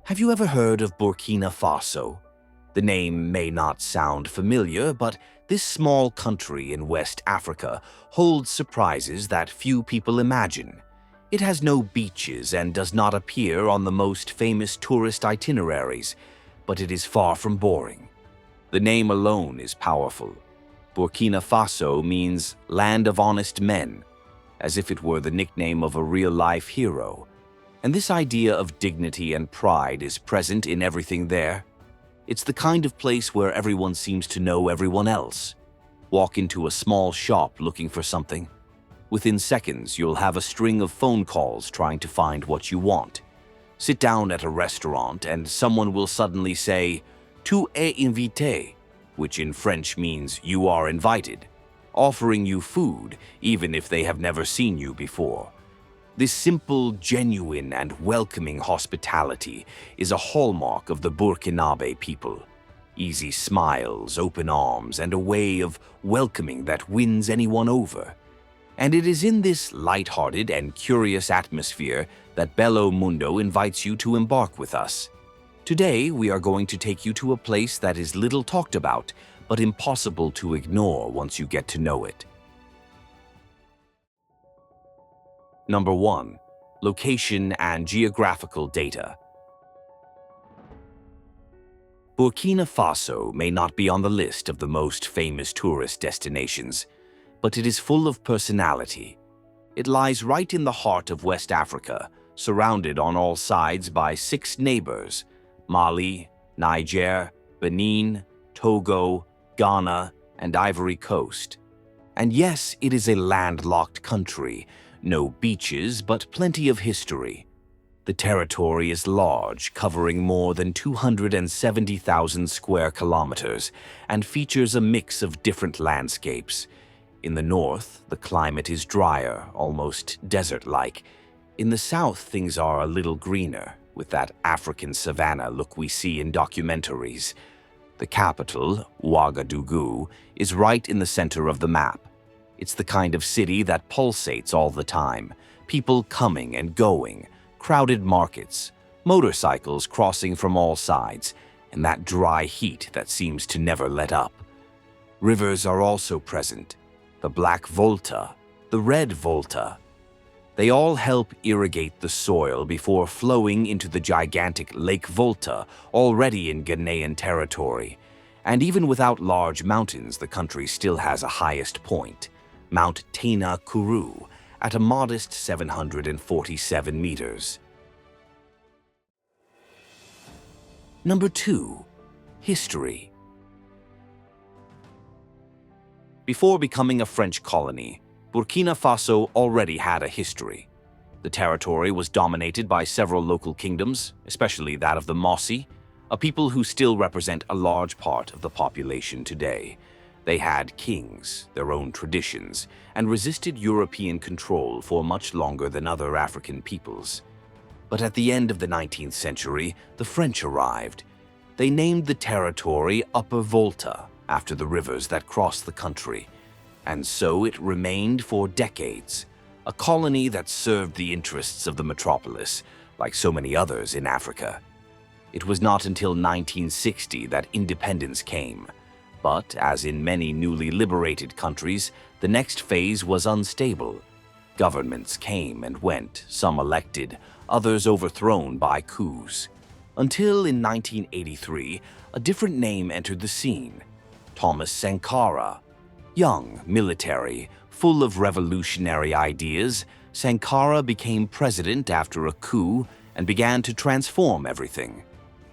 Have you ever heard of Burkina Faso? The name may not sound familiar, but this small country in West Africa holds surprises that few people imagine. It has no beaches and does not appear on the most famous tourist itineraries, but it is far from boring. The name alone is powerful. Burkina Faso means land of honest men, as if it were the nickname of a real-life hero. And this idea of dignity and pride is present in everything there. It's the kind of place where everyone seems to know everyone else. Walk into a small shop looking for something. Within seconds, you'll have a string of phone calls trying to find what you want. Sit down at a restaurant and someone will suddenly say, "Tu es invité," which in French means "you are invited," offering you food even if they have never seen you before. This simple, genuine, and welcoming hospitality is a hallmark of the Burkinabe people. Easy smiles, open arms, and a way of welcoming that wins anyone over. And it is in this lighthearted and curious atmosphere that Bello Mundo invites you to embark with us. Today, we are going to take you to a place that is little talked about, but impossible to ignore once you get to know it. Number 1. Location and geographical data. Burkina Faso may not be on the list of the most famous tourist destinations, but it is full of personality. It lies right in the heart of West Africa, surrounded on all sides by 6 neighbors: Mali, Niger, Benin, Togo, Ghana, and Ivory Coast. And yes, it is a landlocked country. No beaches, but plenty of history. The territory is large, covering more than 270,000 square kilometers, and features a mix of different landscapes. In the north, the climate is drier, almost desert-like. In the south, things are a little greener, with that African savanna look we see in documentaries. The capital, Ouagadougou, is right in the center of the map. It's the kind of city that pulsates all the time, people coming and going, crowded markets, motorcycles crossing from all sides, and that dry heat that seems to never let up. Rivers are also present: the Black Volta, the Red Volta. They all help irrigate the soil before flowing into the gigantic Lake Volta, already in Ghanaian territory. And even without large mountains, the country still has a highest point, Mount Tena Kuru, at a modest 747 meters. Number 2. History. Before becoming a French colony, Burkina Faso already had a history. The territory was dominated by several local kingdoms, especially that of the Mossi, a people who still represent a large part of the population today. They had kings, their own traditions, and resisted European control for much longer than other African peoples. But at the end of the 19th century, the French arrived. They named the territory Upper Volta, after the rivers that cross the country. And so it remained for decades, a colony that served the interests of the metropolis, like so many others in Africa. It was not until 1960 that independence came. But, as in many newly liberated countries, the next phase was unstable. Governments came and went, some elected, others overthrown by coups. Until in 1983, a different name entered the scene: Thomas Sankara. Young, military, full of revolutionary ideas, Sankara became president after a coup and began to transform everything.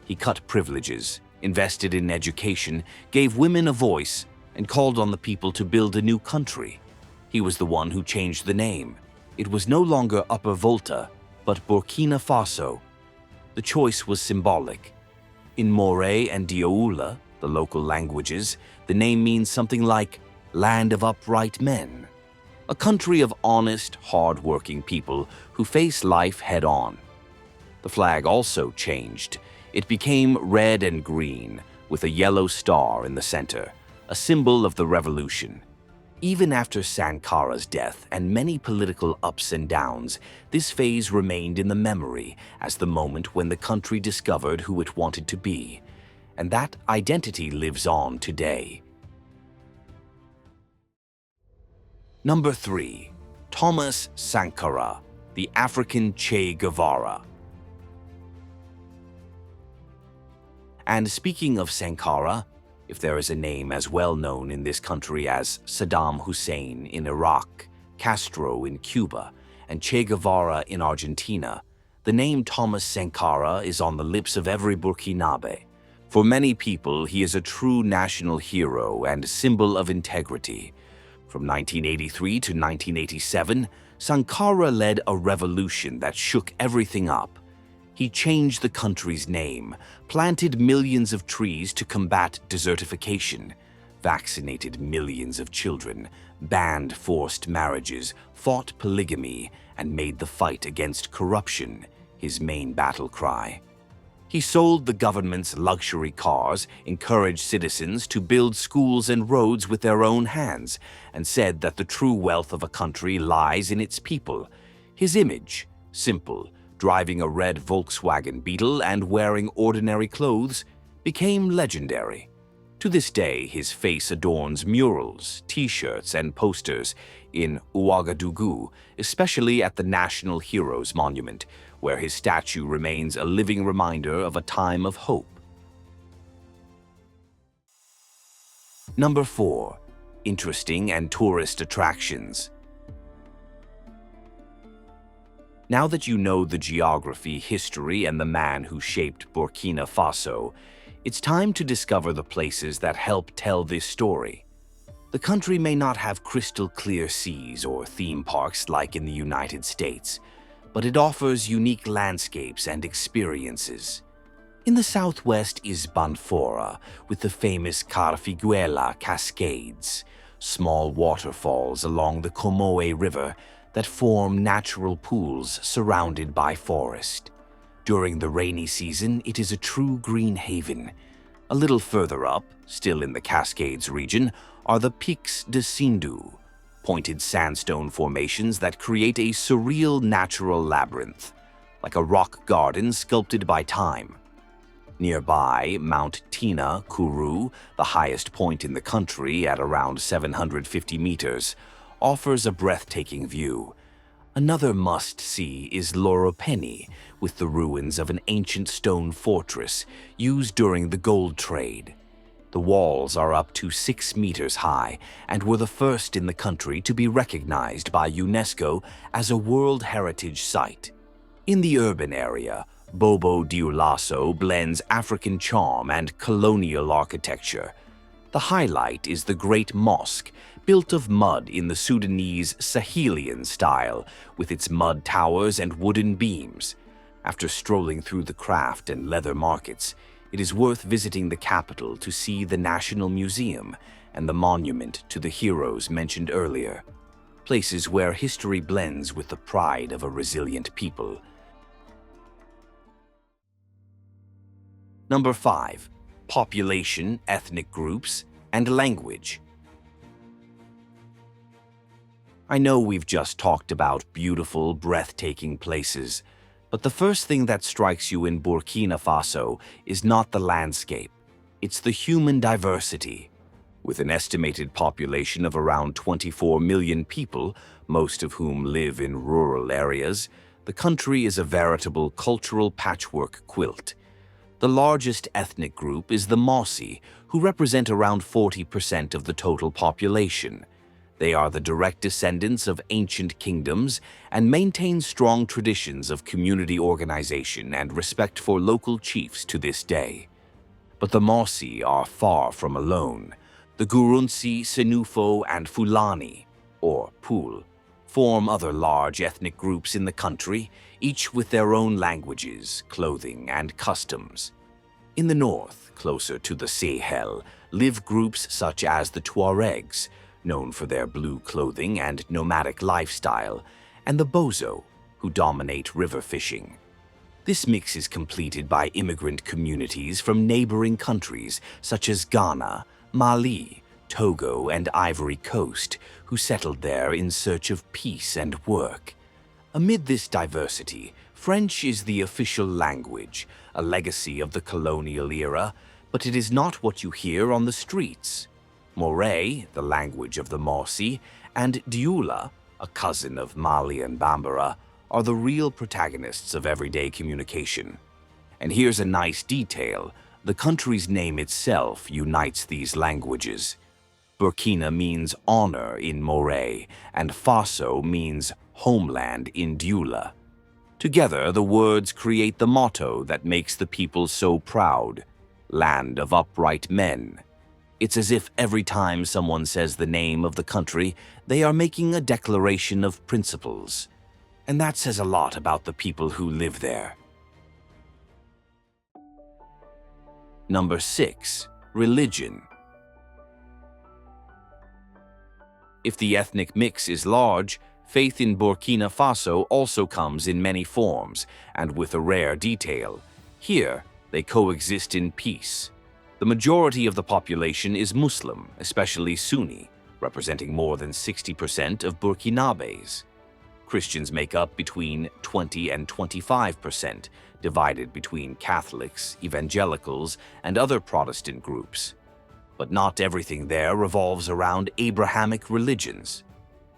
He cut privileges, invested in education, gave women a voice, and called on the people to build a new country. He was the one who changed the name. It was no longer Upper Volta, but Burkina Faso. The choice was symbolic. In Moray and Dioula, the local languages, the name means something like land of upright men. A country of honest, hard-working people who face life head-on. The flag also changed. It became red and green, with a yellow star in the center, a symbol of the revolution. Even after Sankara's death and many political ups and downs, this phase remained in the memory as the moment when the country discovered who it wanted to be. And that identity lives on today. Number 3. Thomas Sankara, the African Che Guevara. And speaking of Sankara, if there is a name as well known in this country as Saddam Hussein in Iraq, Castro in Cuba, and Che Guevara in Argentina, the name Thomas Sankara is on the lips of every Burkinabe. For many people, he is a true national hero and symbol of integrity. From 1983 to 1987, Sankara led a revolution that shook everything up. He changed the country's name, planted millions of trees to combat desertification, vaccinated millions of children, banned forced marriages, fought polygamy, and made the fight against corruption his main battle cry. He sold the government's luxury cars, encouraged citizens to build schools and roads with their own hands, and said that the true wealth of a country lies in its people. His image, simple, driving a red Volkswagen Beetle and wearing ordinary clothes, became legendary. To this day, his face adorns murals, t-shirts, and posters in Ouagadougou, especially at the National Heroes Monument, where his statue remains a living reminder of a time of hope. Number 4. Interesting and tourist attractions. Now that you know the geography, history, and the man who shaped Burkina Faso, it's time to discover the places that help tell this story. The country may not have crystal-clear seas or theme parks like in the United States, but it offers unique landscapes and experiences. In the southwest is Banfora, with the famous Carfiguela Cascades, small waterfalls along the Comoé River that form natural pools surrounded by forest. During the rainy season, it is a true green haven. A little further up, still in the Cascades region, are the Pics de Sindou, pointed sandstone formations that create a surreal natural labyrinth, like a rock garden sculpted by time. Nearby, Mount Tina Kuru, the highest point in the country at around 750 meters, offers a breathtaking view. Another must-see is Loropeni, with the ruins of an ancient stone fortress used during the gold trade. The walls are up to 6 meters high and were the first in the country to be recognized by UNESCO as a World Heritage Site. In the urban area, Bobo Dioulasso blends African charm and colonial architecture. The highlight is the Great Mosque, built of mud in the Sudanese Sahelian style, with its mud towers and wooden beams. After strolling through the craft and leather markets, it is worth visiting the capital to see the National Museum and the monument to the heroes mentioned earlier, places where history blends with the pride of a resilient people. Number 5. Population, ethnic groups, and language. I know we've just talked about beautiful, breathtaking places, but the first thing that strikes you in Burkina Faso is not the landscape, it's the human diversity. With an estimated population of around 24 million people, most of whom live in rural areas, the country is a veritable cultural patchwork quilt. The largest ethnic group is the Mossi, who represent around 40% of the total population. They are the direct descendants of ancient kingdoms and maintain strong traditions of community organization and respect for local chiefs to this day. But the Mossi are far from alone. The Gurunsi, Senufo, and Fulani, or Pul, form other large ethnic groups in the country, each with their own languages, clothing, and customs. In the north, closer to the Sahel, live groups such as the Tuaregs, known for their blue clothing and nomadic lifestyle, and the Bozo, who dominate river fishing. This mix is completed by immigrant communities from neighboring countries such as Ghana, Mali, Togo, and Ivory Coast, who settled there in search of peace and work. Amid this diversity, French is the official language, a legacy of the colonial era, but it is not what you hear on the streets. Moray, the language of the Mossi, and Dioula, a cousin of Mali and Bambara, are the real protagonists of everyday communication. And here's a nice detail: the country's name itself unites these languages. Burkina means honor in Moray, and Faso means homeland in Dioula. Together, the words create the motto that makes the people so proud: land of upright men. It's as if every time someone says the name of the country, they are making a declaration of principles. And that says a lot about the people who live there. Number 6. Religion. If the ethnic mix is large, faith in Burkina Faso also comes in many forms and with a rare detail. Here, they coexist in peace. The majority of the population is Muslim, especially Sunni, representing more than 60% of Burkinabes. Christians make up between 20 and 25%, divided between Catholics, evangelicals, and other Protestant groups. But not everything there revolves around Abrahamic religions.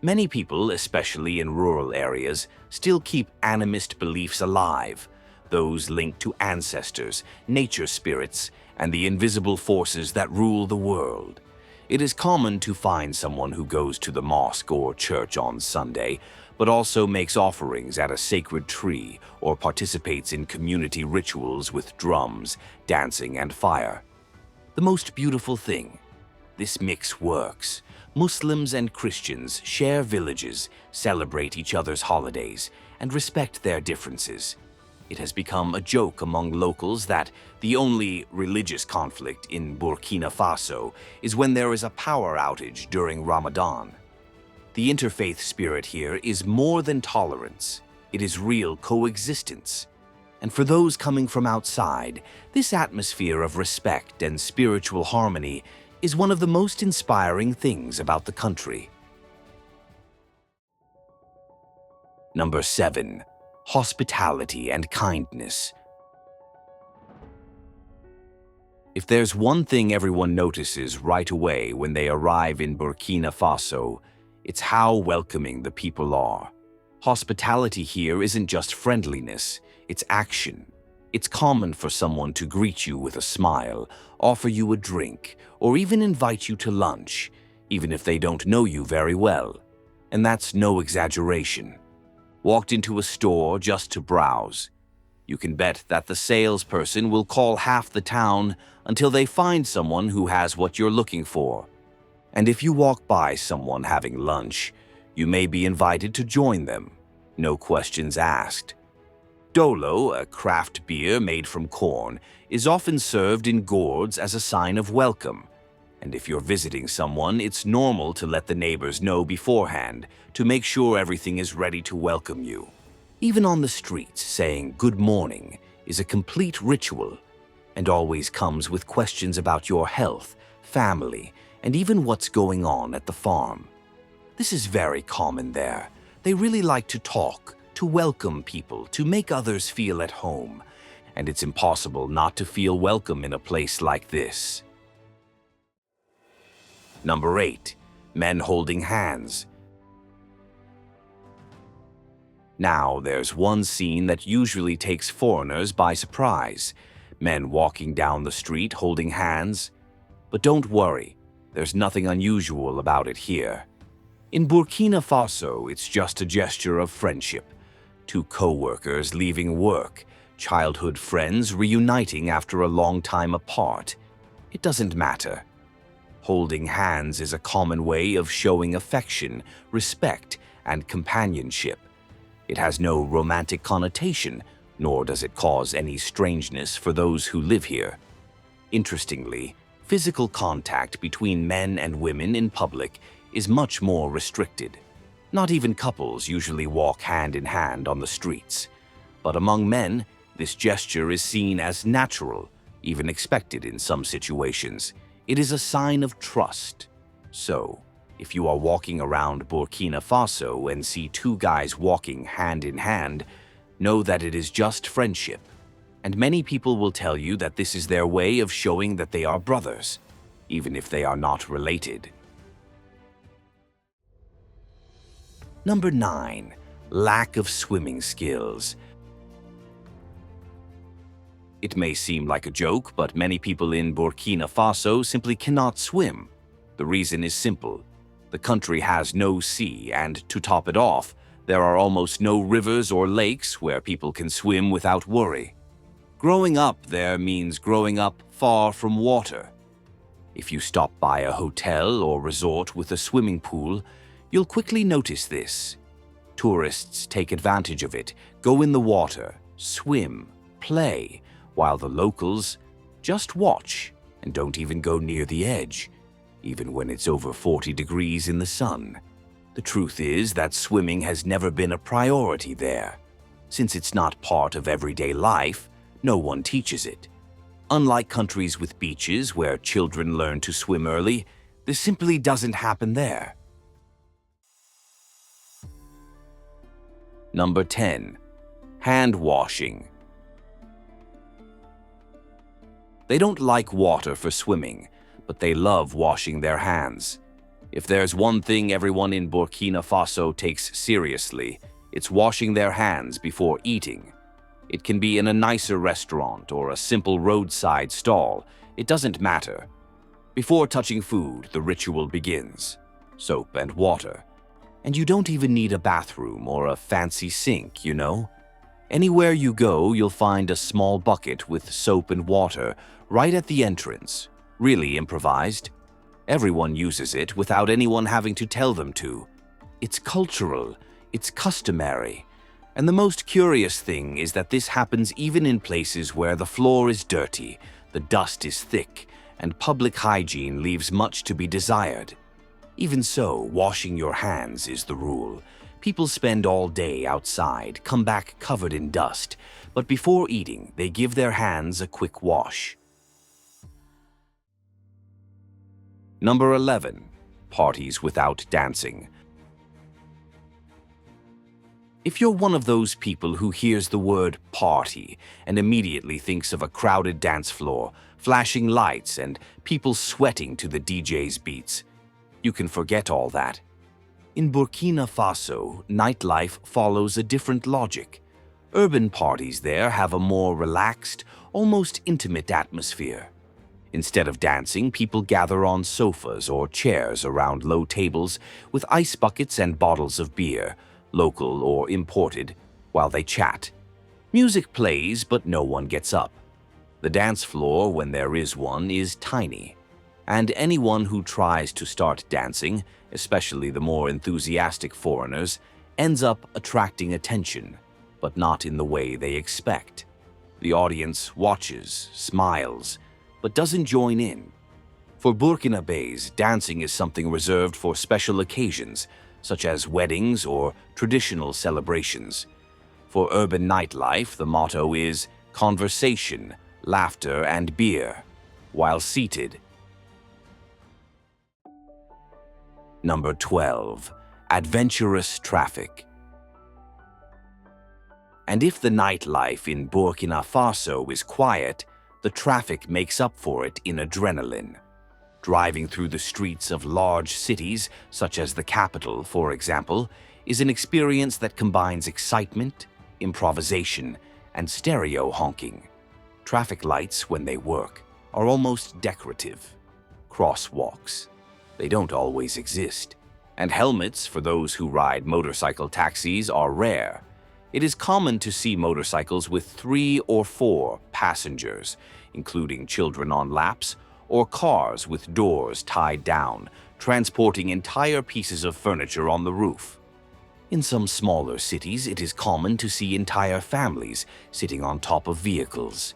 Many people, especially in rural areas, still keep animist beliefs alive, those linked to ancestors, nature spirits, and the invisible forces that rule the world. It is common to find someone who goes to the mosque or church on Sunday, but also makes offerings at a sacred tree or participates in community rituals with drums, dancing, and fire. The most beautiful thing: this mix works. Muslims and Christians share villages, celebrate each other's holidays, and respect their differences. It has become a joke among locals that the only religious conflict in Burkina Faso is when there is a power outage during Ramadan. The interfaith spirit here is more than tolerance. It is real coexistence. And for those coming from outside, this atmosphere of respect and spiritual harmony is one of the most inspiring things about the country. Number 7. Hospitality and kindness. If there's one thing everyone notices right away when they arrive in Burkina Faso, it's how welcoming the people are. Hospitality here isn't just friendliness, it's action. It's common for someone to greet you with a smile, offer you a drink, or even invite you to lunch, even if they don't know you very well. And that's no exaggeration. Walked into a store just to browse. You can bet that the salesperson will call half the town until they find someone who has what you're looking for. And if you walk by someone having lunch, you may be invited to join them. No questions asked. Dolo, a craft beer made from corn, is often served in gourds as a sign of welcome. And if you're visiting someone, it's normal to let the neighbors know beforehand to make sure everything is ready to welcome you. Even on the streets, saying good morning is a complete ritual and always comes with questions about your health, family, and even what's going on at the farm. This is very common there. They really like to talk, to welcome people, to make others feel at home. And it's impossible not to feel welcome in a place like this. Number 8. Men holding hands. Now, there's one scene that usually takes foreigners by surprise. Men walking down the street holding hands. But don't worry, there's nothing unusual about it here. In Burkina Faso, it's just a gesture of friendship. Two co-workers leaving work, childhood friends reuniting after a long time apart. It doesn't matter. Holding hands is a common way of showing affection, respect, and companionship. It has no romantic connotation, nor does it cause any strangeness for those who live here. Interestingly, physical contact between men and women in public is much more restricted. Not even couples usually walk hand in hand on the streets. But among men, this gesture is seen as natural, even expected in some situations. It is a sign of trust, So, if you are walking around Burkina Faso and see two guys walking hand in hand, know that it is just friendship. And many people will tell you that this is their way of showing that they are brothers, even if they are not related. Number 9. Lack of swimming skills. It may seem like a joke, but many people in Burkina Faso simply cannot swim. The reason is simple. The country has no sea, and to top it off, there are almost no rivers or lakes where people can swim without worry. Growing up there means growing up far from water. If you stop by a hotel or resort with a swimming pool, you'll quickly notice this. Tourists take advantage of it, go in the water, swim, play, while the locals just watch and don't even go near the edge, even when it's over 40 degrees in the sun. The truth is that swimming has never been a priority there. Since it's not part of everyday life, no one teaches it. Unlike countries with beaches where children learn to swim early, this simply doesn't happen there. Number 10. Hand washing. They don't like water for swimming, but they love washing their hands. If there's one thing everyone in Burkina Faso takes seriously, it's washing their hands before eating. It can be in a nicer restaurant or a simple roadside stall. It doesn't matter. Before touching food, the ritual begins. Soap and water. And you don't even need a bathroom or a fancy sink, you know? Anywhere you go, you'll find a small bucket with soap and water right at the entrance, really improvised. Everyone uses it without anyone having to tell them to. It's cultural, it's customary. And the most curious thing is that this happens even in places where the floor is dirty, the dust is thick, and public hygiene leaves much to be desired. Even so, washing your hands is the rule. People spend all day outside, come back covered in dust, but before eating, they give their hands a quick wash. Number 11. Parties without dancing. If you're one of those people who hears the word party and immediately thinks of a crowded dance floor, flashing lights, and people sweating to the DJ's beats, you can forget all that. In Burkina Faso, nightlife follows a different logic. Urban parties there have a more relaxed, almost intimate atmosphere. Instead of dancing, people gather on sofas or chairs around low tables with ice buckets and bottles of beer, local or imported, while they chat. Music plays, but no one gets up. The dance floor, when there is one, is tiny. And anyone who tries to start dancing, especially the more enthusiastic foreigners, ends up attracting attention, but not in the way they expect. The audience watches, smiles, but doesn't join in. For Burkinabes, dancing is something reserved for special occasions, such as weddings or traditional celebrations. For urban nightlife, the motto is conversation, laughter, and beer, while seated. Number 12. Adventurous Traffic. And if the nightlife in Burkina Faso is quiet, the traffic makes up for it in adrenaline. Driving through the streets of large cities, such as the capital, for example, is an experience that combines excitement, improvisation, and stereo honking. Traffic lights, when they work, are almost decorative. Crosswalks. They don't always exist. And helmets for those who ride motorcycle taxis are rare. It is common to see motorcycles with 3 or 4 passengers, including children on laps, or cars with doors tied down, transporting entire pieces of furniture on the roof. In some smaller cities, it is common to see entire families sitting on top of vehicles.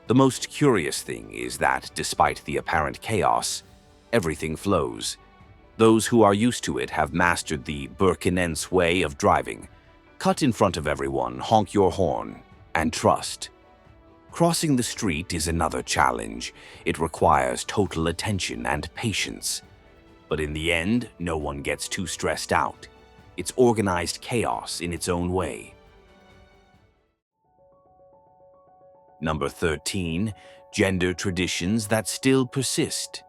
The most curious thing is that, despite the apparent chaos, everything flows. Those who are used to it have mastered the Burkinense way of driving. Cut in front of everyone, honk your horn, and trust. Crossing the street is another challenge. It requires total attention and patience. But in the end, no one gets too stressed out. It's organized chaos in its own way. Number 13. Gender traditions that still persist.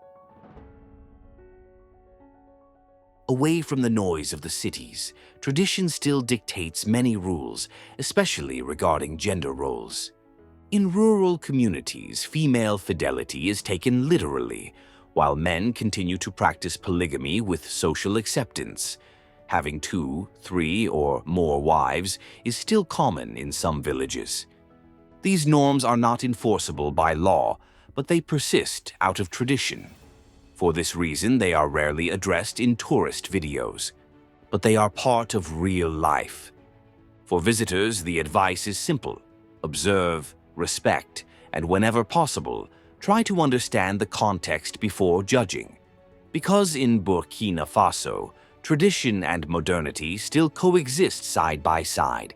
Away from the noise of the cities, tradition still dictates many rules, especially regarding gender roles. In rural communities, female fidelity is taken literally, while men continue to practice polygamy with social acceptance. Having 2, 3, or more wives is still common in some villages. These norms are not enforceable by law, but they persist out of tradition. For this reason, they are rarely addressed in tourist videos, but they are part of real life. For visitors, the advice is simple: observe, respect, and whenever possible, try to understand the context before judging. Because in Burkina Faso, tradition and modernity still coexist side by side,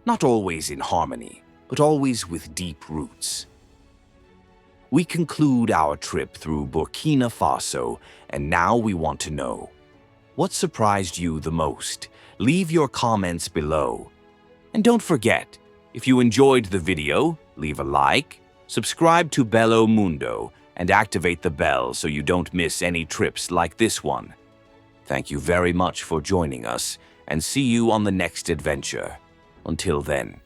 not always in harmony, but always with deep roots. We conclude our trip through Burkina Faso, and now we want to know: what surprised you the most? Leave your comments below. And don't forget, if you enjoyed the video, leave a like, subscribe to Bello Mundo, and activate the bell so you don't miss any trips like this one. Thank you very much for joining us, and see you on the next adventure. Until then.